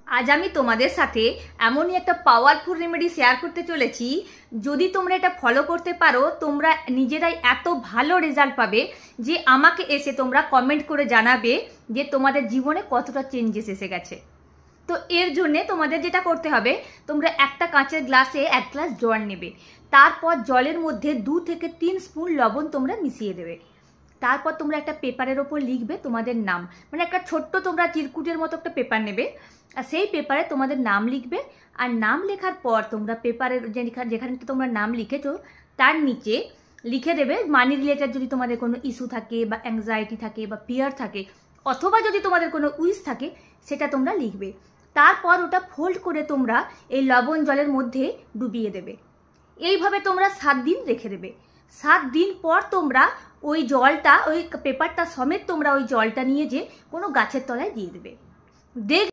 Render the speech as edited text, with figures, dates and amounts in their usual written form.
আজ আমি তোমাদের সাথে এমনই একটা পাওয়ারফুল রেমেডি শেয়ার করতে চলেছি। যদি তোমরা এটা ফলো করতে পারো, তোমরা নিজেরাই এত ভালো রেজাল্ট পাবে যে আমাকে এসে তোমরা কমেন্ট করে জানাবে যে তোমাদের জীবনে কতটা চেঞ্জেস এসে গেছে। তো এর জন্যে তোমাদের যেটা করতে হবে, তোমরা একটা কাঁচের গ্লাসে 1 গ্লাস জল নেবে। তারপর জলের মধ্যে 2 থেকে 3 স্পুন লবণ তোমরা মিশিয়ে দেবে। তারপর তোমরা একটা পেপারের ওপর লিখবে তোমাদের নাম, মানে একটা ছোট্ট তোমরা চিরকুটের মতো একটা পেপার নেবে, আর সেই পেপারে তোমাদের নাম লিখবে। আর নাম লেখার পর তোমরা পেপারের যেখানে তোমরা নাম লিখেছো তার নিচে লিখে দেবে মানি রিলেটেড যদি তোমাদের কোনো ইস্যু থাকে বা অ্যাংজাইটি থাকে বা ফিয়ার থাকে, অথবা যদি তোমাদের কোনো উইশ থাকে সেটা তোমরা লিখবে। তারপর ওটা ফোল্ড করে তোমরা এই লবণ জলের মধ্যে ডুবিয়ে দেবে। এইভাবে তোমরা 7 দিন রেখে দেবে। 7 দিন পর তোমরা ওই জলটা, ওই পেপারটা সমেত তোমরা ওই জলটা নিয়ে যে কোনো গাছের তলায় দিয়ে দেবে।